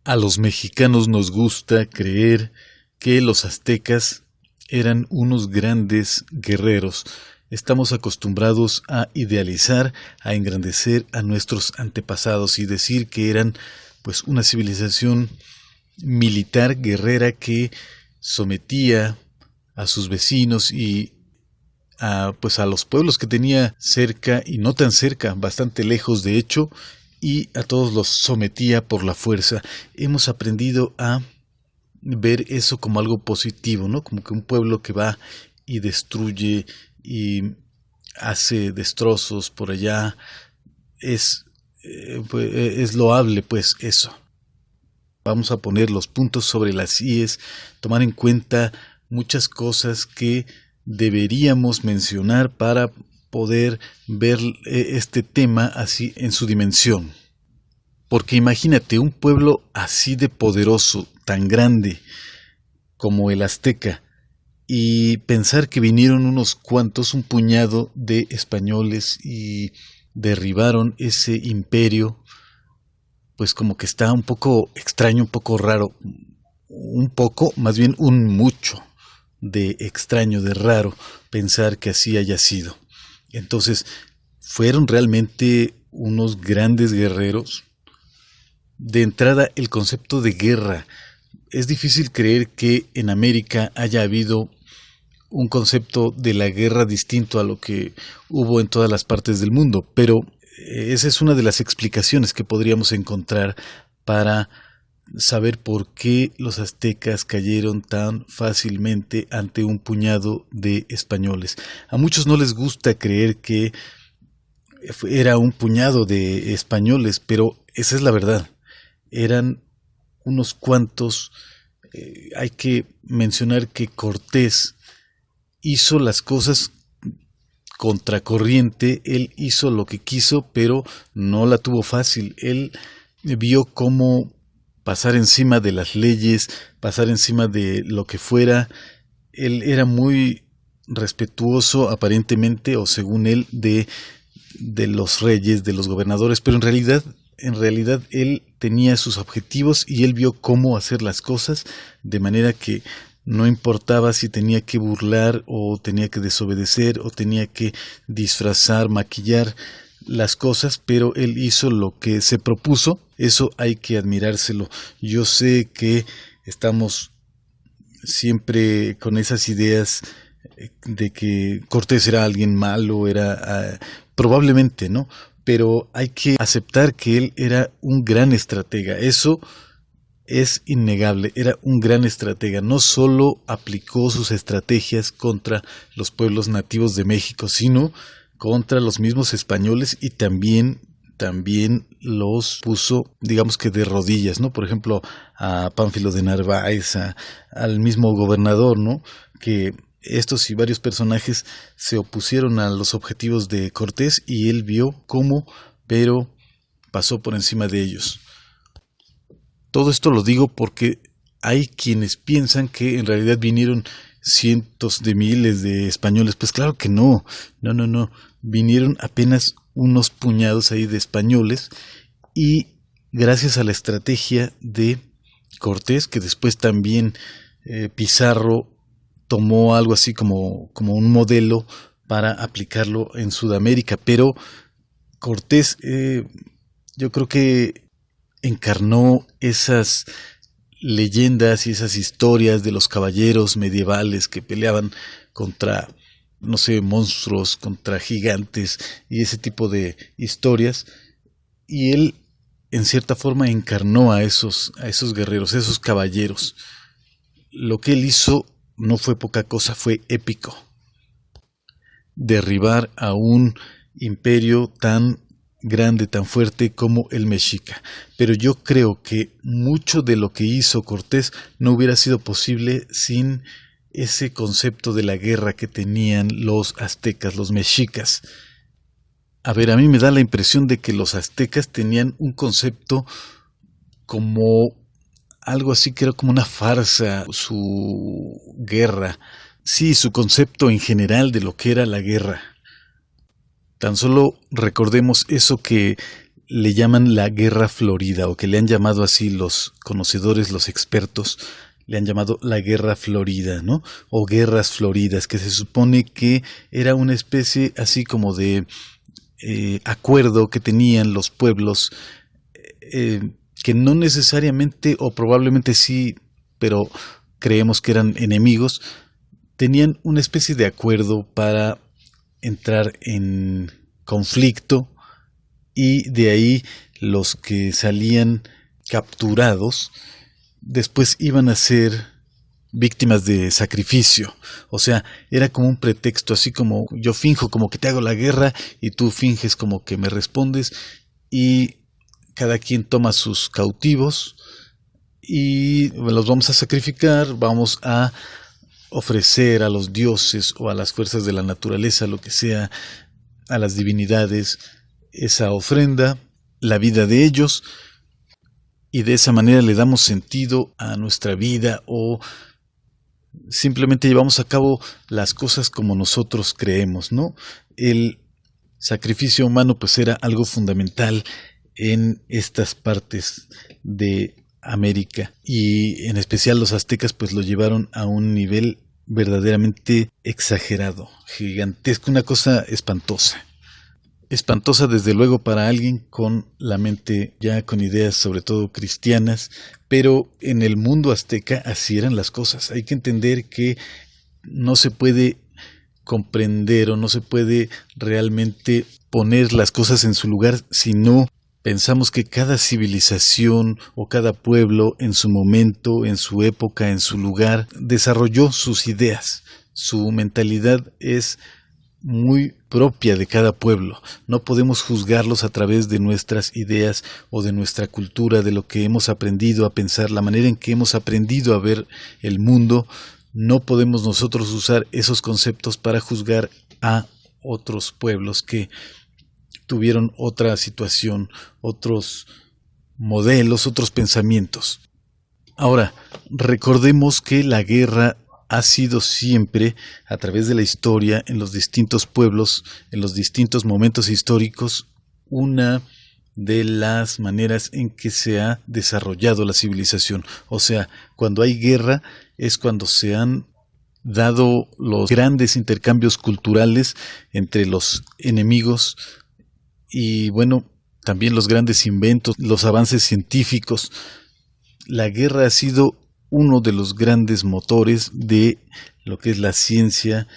A los mexicanos nos gusta creer que los aztecas eran unos grandes guerreros. Estamos acostumbrados a idealizar, a engrandecer a nuestros antepasados y decir que eran pues una civilización militar guerrera que sometía a sus vecinos y a los pueblos que tenía cerca y no tan cerca, bastante lejos de hecho, y a todos los sometía por la fuerza. Hemos aprendido a ver eso como algo positivo, ¿no? Como que un pueblo que va y destruye y hace destrozos por allá es loable, pues eso. Vamos a poner los puntos sobre las íes, tomar en cuenta muchas cosas que deberíamos mencionar para poder ver este tema así en su dimensión. Porque imagínate un pueblo así de poderoso, tan grande como el azteca, y pensar que vinieron unos cuantos, un puñado de españoles y derribaron ese imperio, pues como que está un poco extraño, un poco raro, un poco, más bien un mucho de extraño, de raro pensar que así haya sido. Entonces, fueron realmente unos grandes guerreros. De entrada, el concepto de guerra. Es difícil creer que en América haya habido un concepto de la guerra distinto a lo que hubo en todas las partes del mundo, pero esa es una de las explicaciones que podríamos encontrar para saber por qué los aztecas cayeron tan fácilmente ante un puñado de españoles. A muchos no les gusta creer que era un puñado de españoles, pero esa es la verdad. Eran unos cuantos. Hay que mencionar que Cortés hizo las cosas contracorriente, él hizo lo que quiso, pero no la tuvo fácil. Él vio cómo pasar encima de las leyes, pasar encima de lo que fuera. Él era muy respetuoso, aparentemente, o según él, de los reyes, de los gobernadores, pero en realidad él tenía sus objetivos y él vio cómo hacer las cosas de manera que no importaba si tenía que burlar o tenía que desobedecer o tenía que disfrazar, maquillar las cosas, pero él hizo lo que se propuso. Eso hay que admirárselo. Yo sé que estamos siempre con esas ideas de que Cortés era alguien malo, probablemente, ¿no? Pero hay que aceptar que él era un gran estratega. Eso es innegable, era un gran estratega. No solo aplicó sus estrategias contra los pueblos nativos de México, sino contra los mismos españoles y también los puso, digamos que de rodillas, ¿no? Por ejemplo, a Pánfilo de Narváez, al mismo gobernador, ¿no? Que estos y varios personajes se opusieron a los objetivos de Cortés y él vio cómo, pero pasó por encima de ellos. Todo esto lo digo porque hay quienes piensan que en realidad vinieron cientos de miles de españoles. Pues claro que no. Vinieron apenas unos puñados ahí de españoles y gracias a la estrategia de Cortés, que después también Pizarro tomó algo así como un modelo para aplicarlo en Sudamérica, pero Cortés yo creo que encarnó esas leyendas y esas historias de los caballeros medievales que peleaban contra, no sé, monstruos, contra gigantes y ese tipo de historias, y él en cierta forma encarnó a esos guerreros, a esos caballeros. Lo que él hizo no fue poca cosa, fue épico. Derribar a un imperio tan grande, tan fuerte como el mexica. Pero yo creo que mucho de lo que hizo Cortés no hubiera sido posible sin ese concepto de la guerra que tenían los aztecas, los mexicas. A ver, a mí me da la impresión de que los aztecas tenían un concepto como algo así que era como una farsa, su guerra. Sí, su concepto en general de lo que era la guerra. Tan solo recordemos eso que le llaman la Guerra Florida, o que le han llamado así los conocedores, los expertos, le han llamado la Guerra Florida, ¿no? O Guerras Floridas, que se supone que era una especie así como de acuerdo que tenían los pueblos, que no necesariamente, o probablemente sí, pero creemos que eran enemigos, tenían una especie de acuerdo para entrar en conflicto, y de ahí los que salían capturados después iban a ser víctimas de sacrificio. O sea, era como un pretexto, así como yo finjo como que te hago la guerra y tú finges como que me respondes, y cada quien toma sus cautivos y los vamos a sacrificar, vamos a ofrecer a los dioses o a las fuerzas de la naturaleza, lo que sea, a las divinidades, esa ofrenda, la vida de ellos, y de esa manera le damos sentido a nuestra vida, o simplemente llevamos a cabo las cosas como nosotros creemos, ¿no? El sacrificio humano pues era algo fundamental en estas partes de América, y en especial los aztecas pues lo llevaron a un nivel verdaderamente exagerado, gigantesco, una cosa espantosa. Espantosa desde luego para alguien con la mente ya con ideas sobre todo cristianas, pero en el mundo azteca así eran las cosas. Hay que entender que no se puede comprender o no se puede realmente poner las cosas en su lugar si no pensamos que cada civilización o cada pueblo en su momento, en su época, en su lugar, desarrolló sus ideas. Su mentalidad es muy propia de cada pueblo. No podemos juzgarlos a través de nuestras ideas o de nuestra cultura, de lo que hemos aprendido a pensar, la manera en que hemos aprendido a ver el mundo. No podemos nosotros usar esos conceptos para juzgar a otros pueblos que tuvieron otra situación, otros modelos, otros pensamientos. Ahora, recordemos que la guerra ha sido siempre, a través de la historia, en los distintos pueblos, en los distintos momentos históricos, una de las maneras en que se ha desarrollado la civilización. O sea, cuando hay guerra es cuando se han dado los grandes intercambios culturales entre los enemigos, y bueno, también los grandes inventos, los avances científicos. La guerra ha sido uno de los grandes motores de lo que es la ciencia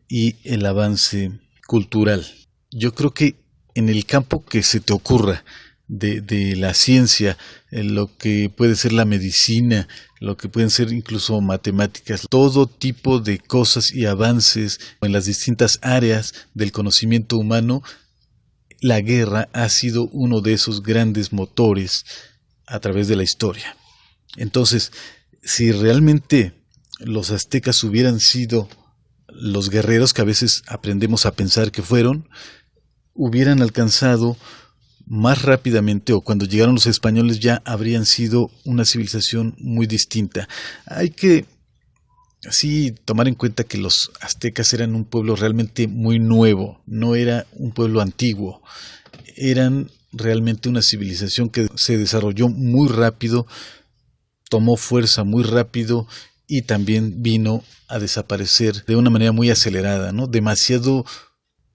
y el avance cultural. Yo creo que en el campo que se te ocurra de la ciencia, en lo que puede ser la medicina, lo que pueden ser incluso matemáticas, todo tipo de cosas y avances en las distintas áreas del conocimiento humano, la guerra ha sido uno de esos grandes motores a través de la historia. Entonces, si realmente los aztecas hubieran sido los guerreros que a veces aprendemos a pensar que fueron, hubieran alcanzado más rápidamente, o cuando llegaron los españoles ya habrían sido una civilización muy distinta. Hay que sí tomar en cuenta que los aztecas eran un pueblo realmente muy nuevo, no era un pueblo antiguo, eran realmente una civilización que se desarrolló muy rápido, tomó fuerza muy rápido y también vino a desaparecer de una manera muy acelerada, ¿no? Demasiado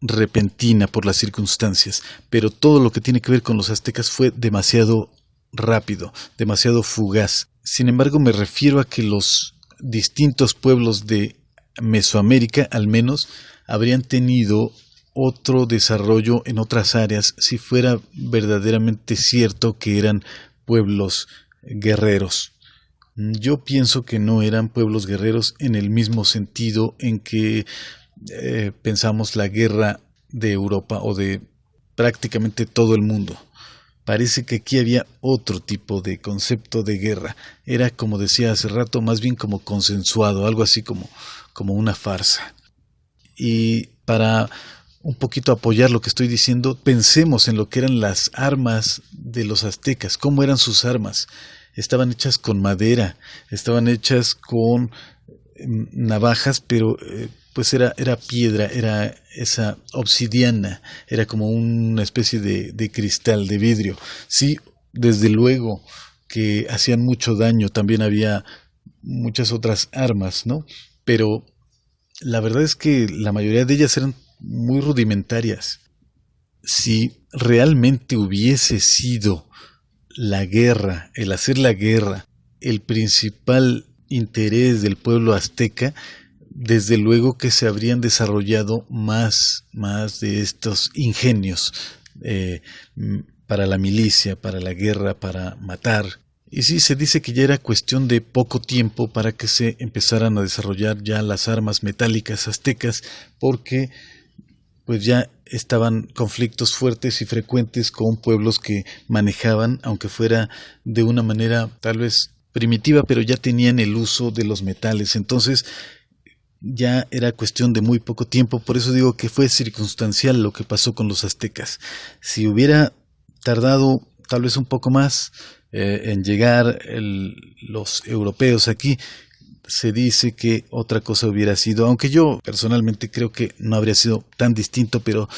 repentina por las circunstancias, pero todo lo que tiene que ver con los aztecas fue demasiado rápido, demasiado fugaz. Sin embargo, me refiero a que los distintos pueblos de Mesoamérica, al menos, habrían tenido otro desarrollo en otras áreas si fuera verdaderamente cierto que eran pueblos guerreros. Yo pienso que no eran pueblos guerreros en el mismo sentido en que pensamos la guerra de Europa o de prácticamente todo el mundo. Parece que aquí había otro tipo de concepto de guerra. Era, como decía hace rato, más bien como consensuado, algo así como una farsa. Y para un poquito apoyar lo que estoy diciendo, pensemos en lo que eran las armas de los aztecas, cómo eran sus armas. Estaban hechas con madera, estaban hechas con navajas, pero pues era piedra, era esa obsidiana, era como una especie de cristal, de vidrio. Sí, desde luego que hacían mucho daño, también había muchas otras armas, ¿no? Pero la verdad es que la mayoría de ellas eran muy rudimentarias. Si realmente hubiese sido la guerra, el hacer la guerra, el principal interés del pueblo azteca, desde luego que se habrían desarrollado más de estos ingenios eh, para la milicia, para la guerra, para matar. Y sí, se dice que ya era cuestión de poco tiempo para que se empezaran a desarrollar ya las armas metálicas aztecas, porque pues ya estaban conflictos fuertes y frecuentes con pueblos que manejaban, aunque fuera de una manera tal vez primitiva, pero ya tenían el uso de los metales. Entonces ya era cuestión de muy poco tiempo, por eso digo que fue circunstancial lo que pasó con los aztecas. Si hubiera tardado tal vez un poco más en llegar los europeos aquí, se dice que otra cosa hubiera sido, aunque yo personalmente creo que no habría sido tan distinto, pero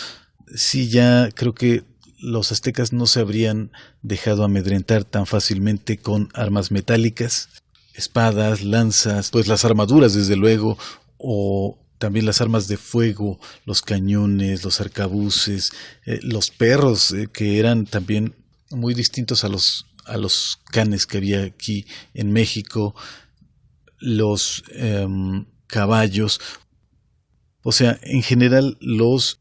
sí ya creo que los aztecas no se habrían dejado amedrentar tan fácilmente con armas metálicas, espadas, lanzas, pues las armaduras desde luego, o también las armas de fuego, los cañones, los arcabuces, los perros, que eran también muy distintos a los canes que había aquí en México, los caballos. O sea, en general los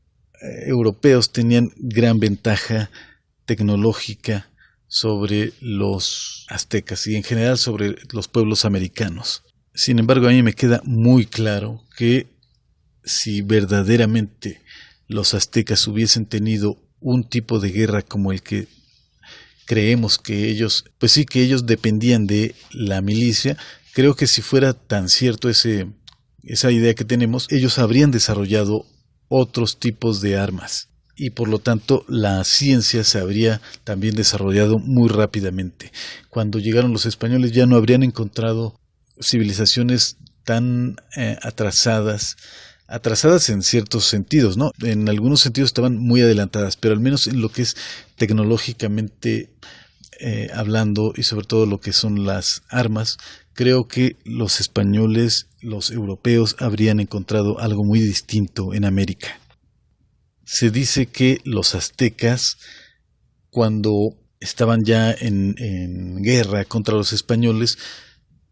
europeos tenían gran ventaja tecnológica sobre los aztecas y en general sobre los pueblos americanos. Sin embargo, a mí me queda muy claro que si verdaderamente los aztecas hubiesen tenido un tipo de guerra como el que creemos que ellos, pues sí, que ellos dependían de la milicia, creo que si fuera tan cierto esa idea que tenemos, ellos habrían desarrollado otros tipos de armas y por lo tanto la ciencia se habría también desarrollado muy rápidamente. Cuando llegaron los españoles ya no habrían encontrado civilizaciones tan atrasadas en ciertos sentidos, ¿no? En algunos sentidos estaban muy adelantadas, pero al menos en lo que es tecnológicamente hablando y sobre todo lo que son las armas, creo que los españoles, los europeos habrían encontrado algo muy distinto en América. Se dice que los aztecas, cuando estaban ya en guerra contra los españoles,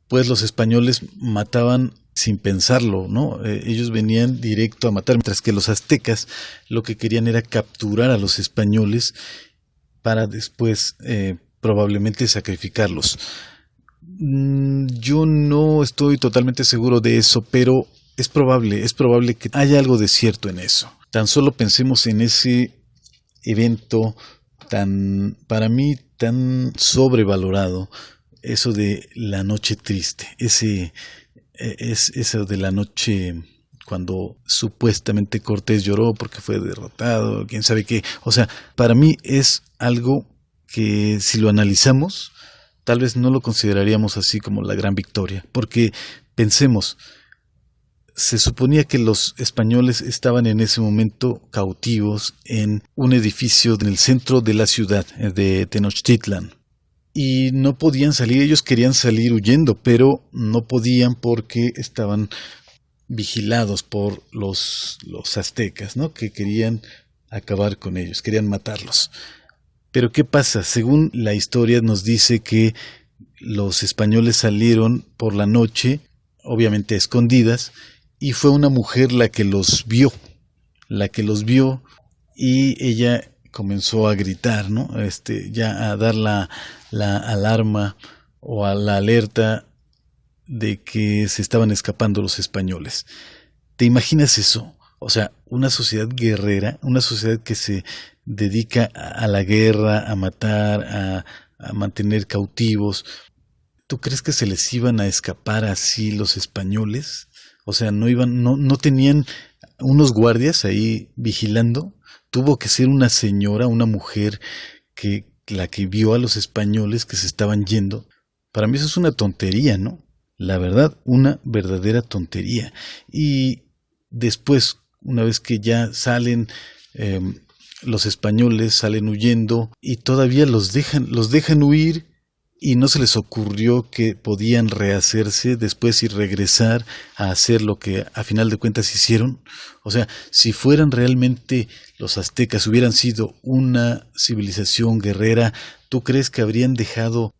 pues los españoles mataban sin pensarlo, ¿no? Ellos venían directo a matar, mientras que los aztecas lo que querían era capturar a los españoles para después probablemente sacrificarlos. Yo no estoy totalmente seguro de eso, pero es probable que haya algo de cierto en eso. Tan solo pensemos en ese evento para mí, tan sobrevalorado, eso de la noche triste, eso de la noche cuando supuestamente Cortés lloró porque fue derrotado, quién sabe qué. O sea, para mí es algo que si lo analizamos, tal vez no lo consideraríamos así como la gran victoria, porque pensemos, se suponía que los españoles estaban en ese momento cautivos en un edificio en el centro de la ciudad de Tenochtitlan y no podían salir. Ellos querían salir huyendo, pero no podían porque estaban vigilados por los aztecas, ¿no? Que querían acabar con ellos, querían matarlos. Pero ¿qué pasa? Según la historia nos dice que los españoles salieron por la noche, obviamente a escondidas, y fue una mujer la que los vio y ella comenzó a gritar, ¿no? Ya a dar la alarma o a la alerta de que se estaban escapando los españoles. ¿Te imaginas eso? O sea, una sociedad guerrera, una sociedad que se dedica a la guerra, a matar, a mantener cautivos. ¿Tú crees que se les iban a escapar así los españoles? O sea, no tenían unos guardias ahí vigilando. Tuvo que ser una señora, una mujer la que vio a los españoles que se estaban yendo. Para mí eso es una tontería, ¿no? La verdad, una verdadera tontería. Y después, una vez que ya salen los españoles, salen huyendo y todavía los dejan huir, y no se les ocurrió que podían rehacerse después y regresar a hacer lo que a final de cuentas hicieron. O sea, si fueran realmente los aztecas, hubieran sido una civilización guerrera, ¿tú crees que habrían dejado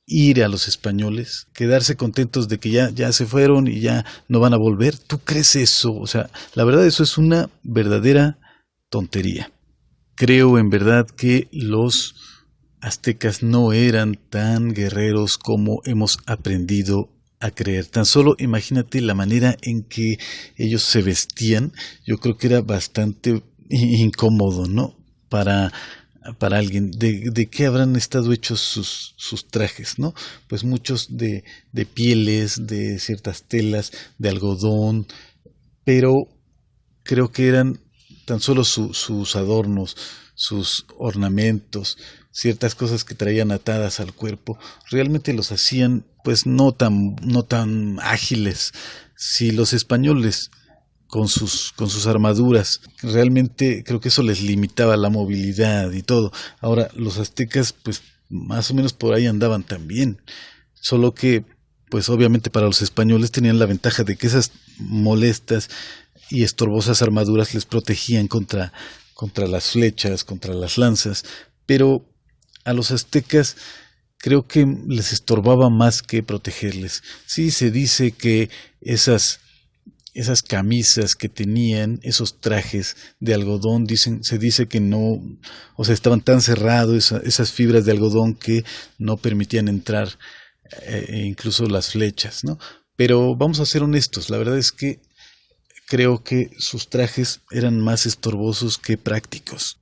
ir a los españoles? ¿Quedarse contentos de que ya se fueron y ya no van a volver? ¿Tú crees eso? O sea, la verdad, eso es una verdadera tontería. Creo en verdad que los aztecas no eran tan guerreros como hemos aprendido a creer. Tan solo imagínate la manera en que ellos se vestían. Yo creo que era bastante incómodo, ¿no? Para alguien. ¿De qué habrán estado hechos sus trajes, ¿no? Pues muchos de pieles, de ciertas telas, de algodón, pero creo que eran tan solo sus adornos, sus ornamentos, ciertas cosas que traían atadas al cuerpo, realmente los hacían pues no tan ágiles. Si los españoles con sus armaduras, realmente creo que eso les limitaba la movilidad y todo. Ahora, los aztecas pues más o menos por ahí andaban también, solo que pues obviamente para los españoles tenían la ventaja de que esas molestas y estorbosas armaduras les protegían contra las flechas, contra las lanzas, pero a los aztecas creo que les estorbaba más que protegerles. Sí, se dice que esas camisas que tenían, esos trajes de algodón, se dice que no, o sea, estaban tan cerrados, esas fibras de algodón que no permitían entrar incluso las flechas, ¿no? Pero vamos a ser honestos, la verdad es que creo que sus trajes eran más estorbosos que prácticos.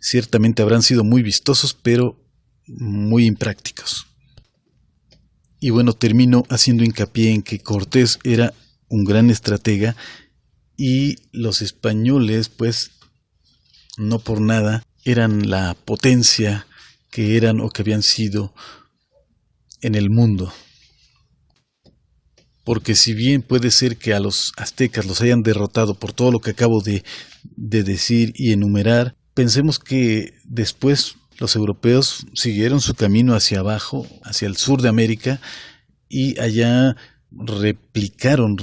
Ciertamente habrán sido muy vistosos, pero muy imprácticos. Y bueno, termino haciendo hincapié en que Cortés era un gran estratega y los españoles, pues, no por nada, eran la potencia que eran o que habían sido en el mundo. Porque si bien puede ser que a los aztecas los hayan derrotado por todo lo que acabo de decir y enumerar, pensemos que después los europeos siguieron su camino hacia abajo, hacia el sur de América, y allá repitieron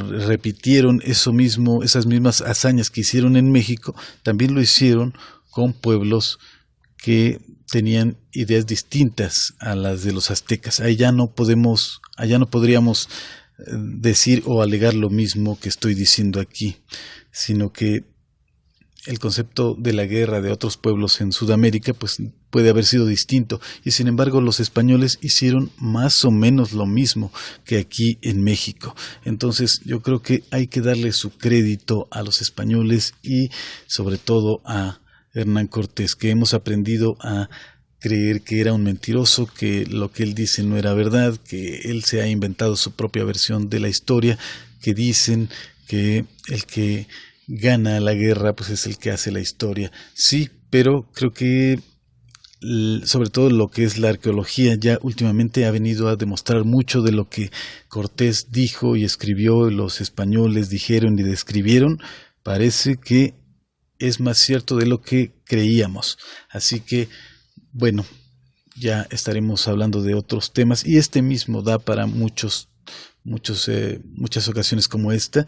eso mismo, esas mismas hazañas que hicieron en México, también lo hicieron con pueblos que tenían ideas distintas a las de los aztecas. Allá no podríamos decir o alegar lo mismo que estoy diciendo aquí, sino que el concepto de la guerra de otros pueblos en Sudamérica pues puede haber sido distinto, y sin embargo los españoles hicieron más o menos lo mismo que aquí en México. Entonces yo creo que hay que darle su crédito a los españoles y sobre todo a Hernán Cortés, que hemos aprendido a creer que era un mentiroso, que lo que él dice no era verdad, que él se ha inventado su propia versión de la historia, que dicen que el que gana la guerra pues es el que hace la historia. Sí, pero creo que sobre todo lo que es la arqueología ya últimamente ha venido a demostrar mucho de lo que Cortés dijo y escribió, los españoles dijeron y describieron, parece que es más cierto de lo que creíamos. Así que bueno, ya estaremos hablando de otros temas y este mismo da para muchas ocasiones como esta.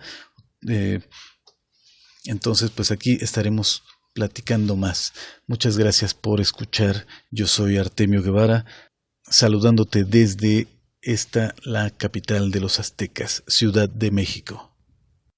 Entonces, pues aquí estaremos platicando más. Muchas gracias por escuchar. Yo soy Artemio Guevara, saludándote desde la capital de los aztecas, Ciudad de México.